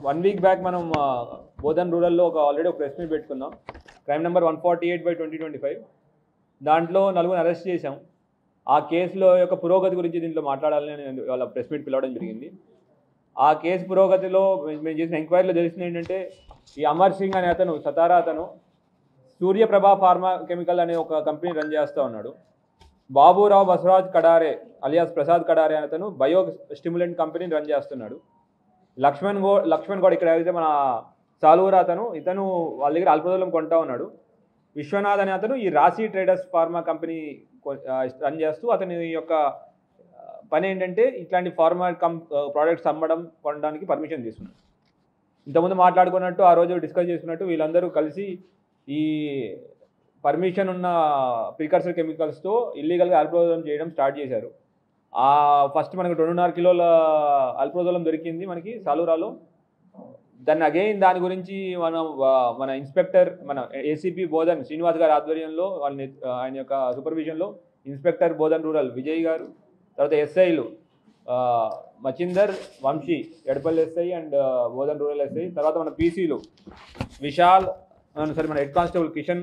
1 week back మనం బోధన్ రూరల్లో already ఒక ప్రెస్ మీట్ పెట్టుకున్నాం. Crime number 148/2025. దాంట్లో నలుగురు అరెస్ట్ చేశాం. ఆ కేసులో యొక్క పురోగతి గురించి దీంట్లో మాట్లాడాలని వాళ్ళ ప్రెస్ మీట్ పిలవడం జరిగింది. ఆ కేసు పురోగతిలో మేము చేసిన ఎంక్వైరీలో తెలిసింది ఏంటంటే, ఈ అమర్ సింగ్ అనే అతను సతారా అతను సూర్యప్రభ ఫార్మా కెమికల్ అనే ఒక కంపెనీ రన్ చేస్తూ ఉన్నాడు. బాబురావు బసవరాజ్ కడారే అలియాస్ ప్రసాద్ కడారే అనే అతను బయో స్టిమ్యులెంట్ కంపెనీని రన్ చేస్తున్నాడు. లక్ష్మణ్ గౌడ్ ఇక్కడ అయితే మన సాలూరా ఇతను వాళ్ళ దగ్గర అల్పదూలం కొంటా ఉన్నాడు. విశ్వనాథ్ అనే అతను ఈ రాశి ట్రేడర్స్ ఫార్మా కంపెనీ రన్ చేస్తూ అతని యొక్క పని ఏంటంటే ఇట్లాంటి ఫార్మా ప్రోడక్ట్స్ అమ్మడం కొనడానికి పర్మిషన్ తీసుకున్నాడు. ఇంతకుముందు మాట్లాడుకున్నట్టు ఆ రోజు డిస్కస్ చేసుకున్నట్టు వీళ్ళందరూ కలిసి ఈ పర్మిషన్ ఉన్న ప్రికర్సర్ కెమికల్స్తో ఇల్లీగల్గా అల్పదూలం చేయడం స్టార్ట్ చేశారు. ఫస్ట్ మనకు 2.5 కిలోల అల్పదూలం దొరికింది మనకి సాలూరాలో. దాని గురించి మన ఇన్స్పెక్టర్ మన ఏసీపీ బోధన్ శ్రీనివాస్ గారి ఆధ్వర్యంలో ఆయన యొక్క సూపర్విజన్లో ఇన్స్పెక్టర్ బోధన్ రూరల్ విజయ్ గారు, తర్వాత ఎస్ఐలు Machinder, Vamshi Edapally SI and Bodhan rural SI, తర్వాత మన పీసీలు విశాల్ మన హెడ్ కానిస్టేబుల్ కిషన్,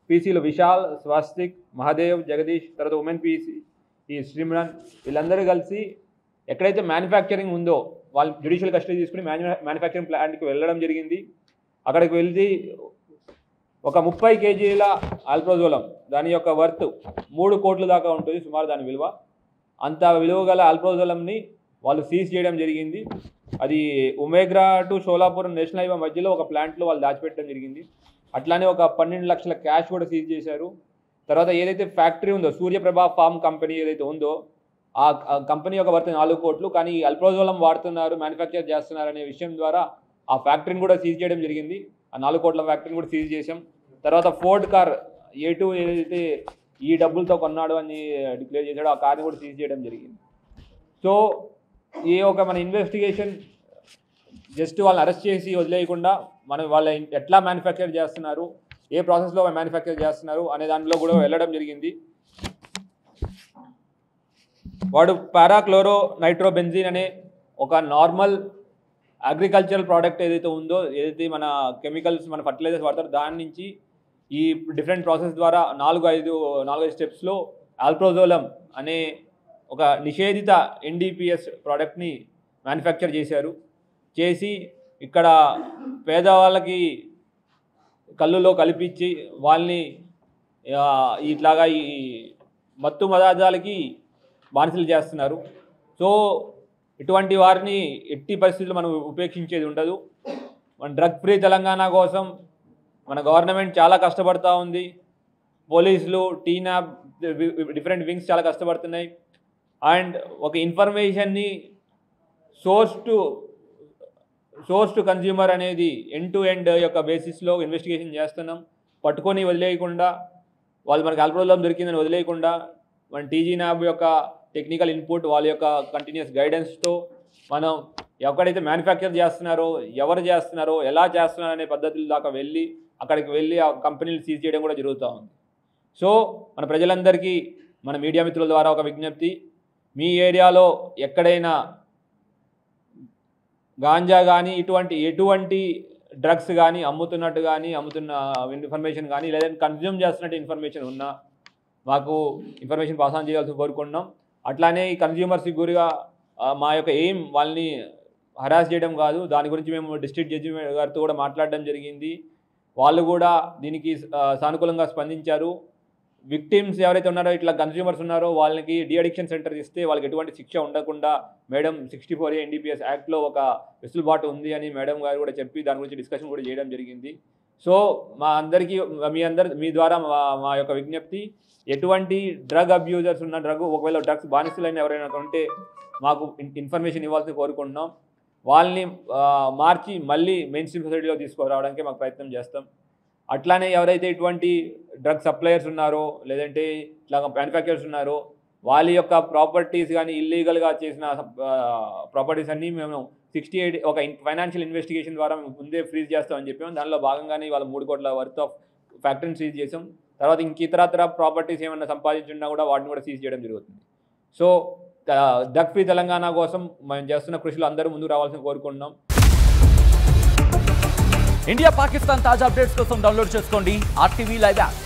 పీసీలో విశాల్, స్వాస్తిక్, మహాదేవ్, జగదీష్, తర్వాత ఉమెన్ పీసీ ఈ శ్రీమ్రాన్, వీళ్ళందరూ కలిసి ఎక్కడైతే మ్యానుఫ్యాక్చరింగ్ ఉందో వాళ్ళు జ్యుడిషియల్ కస్టడీ తీసుకుని మ్యానుఫ్యాక్చరింగ్ ప్లాంట్కి వెళ్ళడం జరిగింది. అక్కడికి వెళ్ళి ఒక 30 కేజీల అల్ప్రోజోలం దాని యొక్క వర్త్ 3 కోట్ల దాకా ఉంటుంది సుమారు దాని విలువ. అంత విలువ గల అల్ప్రోజోలంని వాళ్ళు సీజ్ చేయడం జరిగింది. అది ఉమేగ్రా టు షోలాపూర్ నేషనల్ హైవే మధ్యలో ఒక ప్లాంట్లో వాళ్ళు దాచిపెట్టడం జరిగింది. అట్లానే ఒక 12 లక్షల క్యాష్ కూడా సీజ్ చేశారు. తర్వాత ఏదైతే ఫ్యాక్టరీ ఉందో సూర్యప్రభ ఫార్మ్ కంపెనీ ఏదైతే ఉందో ఆ కంపెనీ యొక్క వర్త్ 4 కోట్లు, కానీ అల్ప్రోజోలం వాడుతున్నారు, మ్యానుఫ్యాక్చర్ చేస్తున్నారు అనే విషయం ద్వారా ఆ ఫ్యాక్టరీని కూడా సీజ్ చేయడం జరిగింది. ఆ 4 కోట్ల ఫ్యాక్టరీని కూడా సీజ్ చేసాం. తర్వాత ఫోర్డ్ కార్ A2 ఏదైతే ఈ డబ్బులతో కొన్నాడు అని డిక్లేర్ చేశాడో ఆ కార్ని కూడా సీజ్ చేయడం జరిగింది. సో ఈ మన ఇన్వెస్టిగేషన్ జస్ట్ వాళ్ళని అరెస్ట్ చేసి వదిలేయకుండా వాళ్ళ ఎట్లా మ్యానుఫ్యాక్చర్ చేస్తున్నారు, ఏ ప్రాసెస్లో మ్యానుఫ్యాక్చర్ చేస్తున్నారు అనే దాంట్లో కూడా వెళ్ళడం జరిగింది. వాడు పారాక్లోరో నైట్రోబెంజీన్ అనే ఒక నార్మల్ అగ్రికల్చరల్ ప్రోడక్ట్ ఏదైతే ఉందో, ఏదైతే మన కెమికల్స్ మన ఫర్టిలైజర్స్ వాడతారో దాని నుంచి ఈ డిఫరెంట్ ప్రాసెస్ ద్వారా 4-5 స్టెప్స్లో అల్ప్రోజోలం అనే ఒక నిషేధిత NDPS ప్రోడక్ట్ని మ్యానుఫ్యాక్చర్ చేసి ఇక్కడ పేదవాళ్ళకి కళ్ళులో కలిపించి వాళ్ళని ఇట్లాగా ఈ మత్తు పదార్థాలకి బానిసలు చేస్తున్నారు. సో ఇటువంటి వారిని ఎట్టి పరిస్థితుల్లో మనం ఉపేక్షించేది ఉండదు. మన డ్రగ్ ఫ్రీ తెలంగాణ కోసం మన గవర్నమెంట్ చాలా కష్టపడుతూ ఉంది. పోలీసులు, టీనాబ్, డిఫరెంట్ వింగ్స్ చాలా కష్టపడుతున్నాయి. అండ్ ఒక ఇన్ఫర్మేషన్ని సోర్స్ టు కన్జ్యూమర్ అనేది ఎండ్ టు ఎండ్ యొక్క బేసిస్లో ఇన్వెస్టిగేషన్ చేస్తున్నాం. పట్టుకొని వదిలేయకుండా, వాళ్ళు మనకి అల్ప్రోజోలం దొరికిందని వదిలేయకుండా మన టీజీనాబ్ యొక్క టెక్నికల్ ఇన్పుట్, వాళ్ళ యొక్క కంటిన్యూస్ గైడెన్స్తో మనం ఎక్కడైతే మ్యానుఫ్యాక్చర్ చేస్తున్నారో, ఎవరు చేస్తున్నారో, ఎలా చేస్తున్నారో అనే పద్ధతుల దాకా అక్కడికి వెళ్ళి ఆ కంపెనీలు సీజ్ చేయడం కూడా జరుగుతూ ఉంది. సో మన ప్రజలందరికీ మన మీడియా మిత్రుల ద్వారా ఒక విజ్ఞప్తి, మీ ఏరియాలో ఎక్కడైనా గాంజా కానీ ఎటువంటి డ్రగ్స్ కానీ అమ్ముతున్న ఇన్ఫర్మేషన్ కానీ లేదంటే కన్జ్యూమ్ చేస్తున్నట్టు ఇన్ఫర్మేషన్ ఉన్నా మాకు ఇన్ఫర్మేషన్ పాస్ ఆన్ చేయాల్సి కోరుకుంటున్నాం. అట్లానే ఈ కన్జ్యూమర్స్ గురిగా మా యొక్క ఎయిమ్ వాళ్ళని హరాస్ చేయడం కాదు. దాని గురించి మేము డిస్ట్రిక్ట్ జడ్జి గారితో కూడా మాట్లాడడం జరిగింది. వాళ్ళు కూడా దీనికి సానుకూలంగా స్పందించారు. విక్టిమ్స్ ఎవరైతే ఉన్నారో, ఇట్లా కన్జ్యూమర్స్ ఉన్నారో వాళ్ళకి డీఅడిక్షన్ సెంటర్ ఇస్తే వాళ్ళకి ఎటువంటి శిక్ష ఉండకుండా మేడం 64A NDPS యాక్ట్లో ఒక వెసులుబాటు ఉంది అని మేడం గారు కూడా చెప్పి దాని గురించి డిస్కషన్ కూడా చేయడం జరిగింది. సో మీ ద్వారా మా యొక్క విజ్ఞప్తి, ఎటువంటి డ్రగ్ అబ్యూజర్స్ ఉన్న ఒకవేళ డ్రగ్స్ బానిసలైన ఎవరైనా ఉంటే మాకు ఇన్ఫర్మేషన్ ఇవ్వాల్సి కోరుకుంటున్నాం. వాళ్ళని మార్చి మళ్ళీ మెయిన్ స్ట్రీమ్ సొసైటీలో తీసుకురావడానికి మాకు ప్రయత్నం చేస్తాం. అట్లానే ఎవరైతే ఇటువంటి డ్రగ్ సప్లయర్స్ ఉన్నారో లేదంటే ఇట్లా మ్యానుఫ్యాక్చరర్స్ ఉన్నారో వాళ్ళ యొక్క ప్రాపర్టీస్ కానీ ఇల్లీగల్గా చేసిన ప్రాపర్టీస్ అన్నీ మేము 68 ఒక ఫైనాన్షియల్ ఇన్వెస్టిగేషన్ ద్వారా మేము ముందే ఫ్రీజ్ చేస్తామని చెప్పాము. దానిలో భాగంగానే వాళ్ళ 3 కోట్ల వర్త్ ఆఫ్ ఫ్యాక్టరీని సీజ్ చేసాం. తర్వాత ఇతరత్ర ప్రాపర్టీస్ ఏమైనా సంపాదించున్నా కూడా వాటిని కూడా సీజ్ చేయడం జరుగుతుంది. సో డ్రగ్ ఫ్రీ తెలంగాణ కోసం మేము చేస్తున్న కృషిలో అందరూ ముందుకు రావాల్సిన కోరుకుంటున్నాం. ఇండియా పాకిస్తాన్ తాజా అప్డేట్స్ కోసం డౌన్లోడ్ చేసుకోండి RTV లైవ్ యాప్.